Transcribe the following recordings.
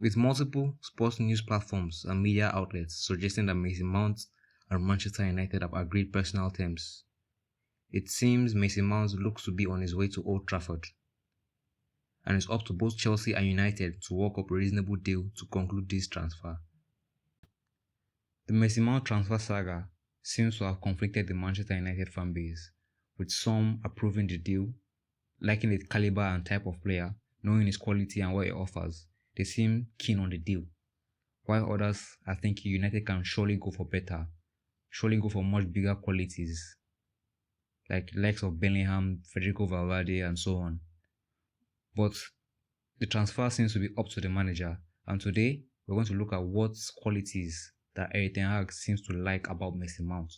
with multiple sports news platforms and media outlets suggesting that Mason Mount and Manchester United have agreed personal terms. It seems Mason Mount looks to be on his way to Old Trafford, and it's up to both Chelsea and United to work up a reasonable deal to conclude this transfer. The Mason Mount transfer saga seems to have conflicted the Manchester United fan base, with some approving the deal, liking the caliber and type of player, knowing his quality and what he offers. They seem keen on the deal, while others are thinking United can surely go for better, surely go for much bigger qualities, like likes of Bellingham, Federico Valverde, and so on. But the transfer seems to be up to the manager, and today we're going to look at what qualities that Erik ten Hag seems to like about Mason Mount.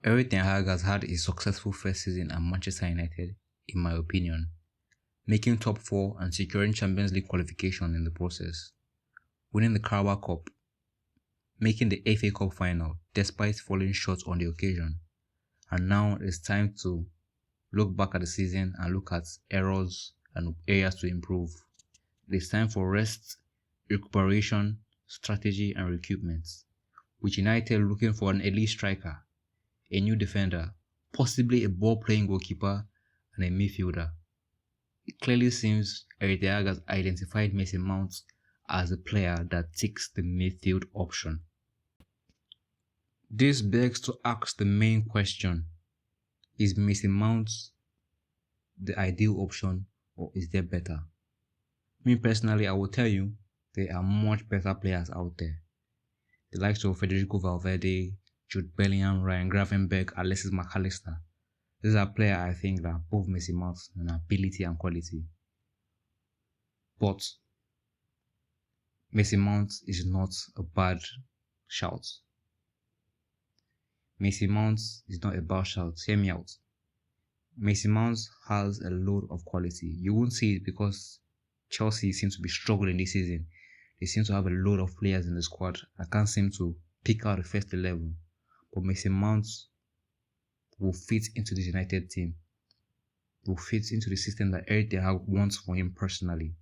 Erik ten Hag has had a successful first season at Manchester United, in my opinion, making top 4 and securing Champions League qualification in the process, winning the Carabao Cup, making the FA Cup final despite falling short on the occasion. And now it's time to look back at the season and look at errors and areas to improve. It's time for rest, recuperation, strategy and recruitment, with United looking for an elite striker, a new defender, possibly a ball-playing goalkeeper and a midfielder. It clearly seems Erik ten Hag has identified Mason Mount as a player that ticks the midfield option. This begs to ask the main question: is Mason Mount the ideal option, or is there better? Me personally, I will tell you, there are much better players out there. The likes of Federico Valverde, Jude Bellingham, Ryan Gravenberch, Alexis McAllister. These are players I think that both Mason Mount in ability and quality. But Mason Mount is not a bad shout. Mason Mount is not a bad shout. Hear me out. Mason Mount has a load of quality. You won't see it because Chelsea seems to be struggling this season. They seem to have a load of players in the squad. I can't seem to pick out the first 11. But Mason Mount will fit into this United team. Will fit into the system that Erik ten Hag wants for him personally.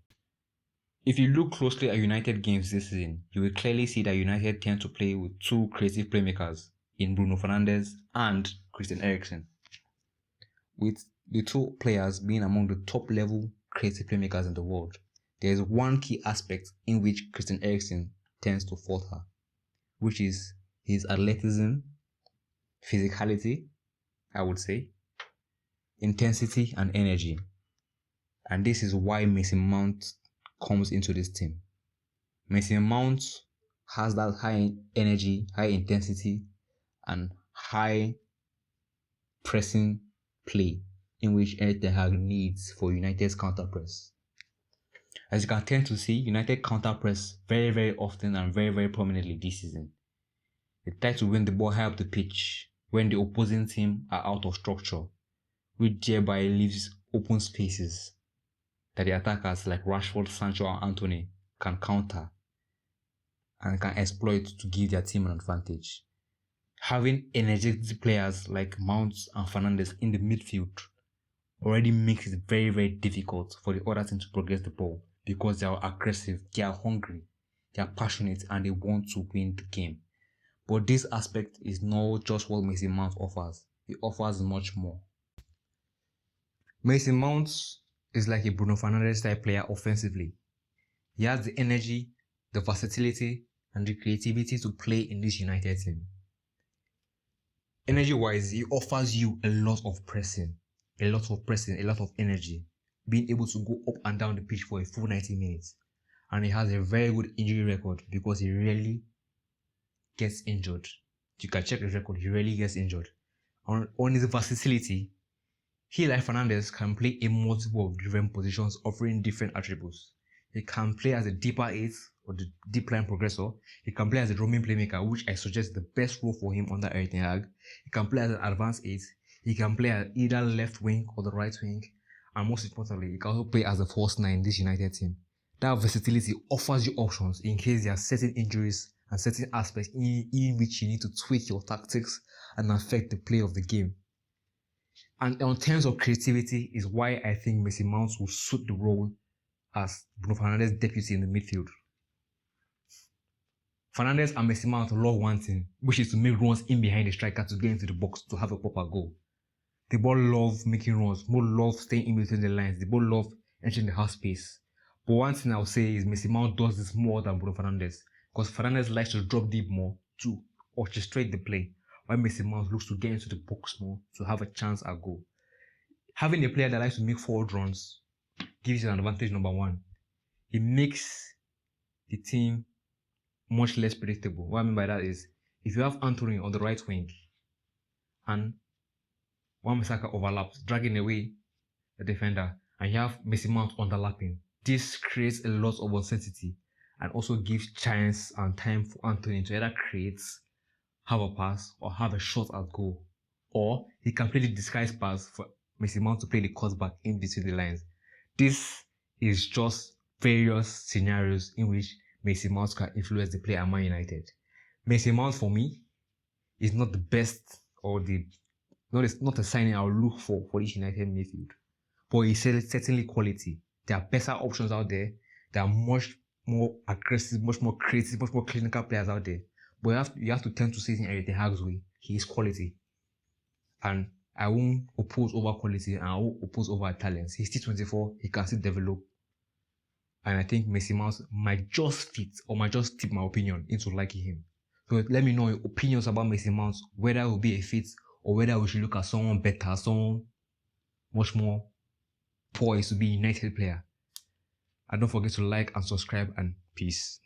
If you look closely at United games this season, you will clearly see that United tend to play with two creative playmakers in Bruno Fernandes and Christian Eriksen, with the two players being among the top level creative playmakers in the world. There is one key aspect in which Christian Eriksen tends to falter, which is his athleticism, physicality, I would say, intensity and energy. And this is why Mason Mount comes into this team. Mason Mount has that high energy, high intensity, and high pressing play in which Erik ten Hag needs for United's counter press. As you can tend to see, United counter press very, very often and very, very prominently this season. They try to win the ball high up the pitch when the opposing team are out of structure, which thereby leaves open spaces that the attackers like Rashford, Sancho, and Anthony can counter and can exploit to give their team an advantage. Having energetic players like Mount and Fernandes in the midfield already makes it very, very difficult for the other team to progress the ball because they are aggressive, they are hungry, they are passionate, and they want to win the game. But this aspect is not just what Mason Mount offers. He offers much more. Mason Mount is like a Bruno Fernandes type player offensively. He has the energy, the versatility, and the creativity to play in this United team. Energy-wise, he offers you a lot of pressing, a lot of energy, being able to go up and down the pitch for a full 90 minutes. And he has a very good injury record because he rarely gets injured. You can check his record, he rarely gets injured. On his versatility, he, like Fernandes, can play in multiple different positions, offering different attributes. He can play as a deeper 8 or the deep line progressor. He can play as a roaming playmaker, which I suggest the best role for him under Erik ten Hag. He can play as an advanced 8. He can play at either left wing or the right wing. And most importantly, he can also play as a false 9 in this United team. That versatility offers you options in case there are certain injuries and certain aspects in which you need to tweak your tactics and affect the play of the game. And in terms of creativity is why I think Mason Mount will suit the role as Bruno Fernandes' deputy in the midfield. Fernandes and Messi Mount love one thing, which is to make runs in behind the striker to get into the box to have a proper goal. They both love making runs, both love staying in between the lines, they both love entering the half space. But one thing I'll say is Messi Mount does this more than Bruno Fernandes, because Fernandes likes to drop deep more to orchestrate the play, while Messi Mount looks to get into the box more to have a chance at goal. Having a player that likes to make forward runs gives you an advantage. Number one, it makes the team much less predictable. What I mean by that is, if you have Anthony on the right wing and Wan-Bissaka overlaps, dragging away the defender, and you have Messi Mount underlapping, this creates a lot of uncertainty and also gives chance and time for Anthony to either create, have a pass, or have a shot at goal. Or he can play the disguise pass for Messi Mount to play the cutback in between the lines. This is just various scenarios in which Messi Mount can influence the play at Man United. Messi Mount, for me, is not the best or not a signing I will look for this United midfield. But he's certainly quality. There are better options out there. There are much more aggressive, much more creative, much more clinical players out there. But you have to tend to see it in Eric Ten Hag's way. He is quality. And I won't oppose over quality and I won't oppose over talents. He's still 24, he can still develop. And I think Messi Mount might just fit or might just tip my opinion into liking him. So let me know your opinions about Messi Mount, whether it will be a fit or whether we should look at someone better, someone much more poised to be a United player. And don't forget to like and subscribe, and peace.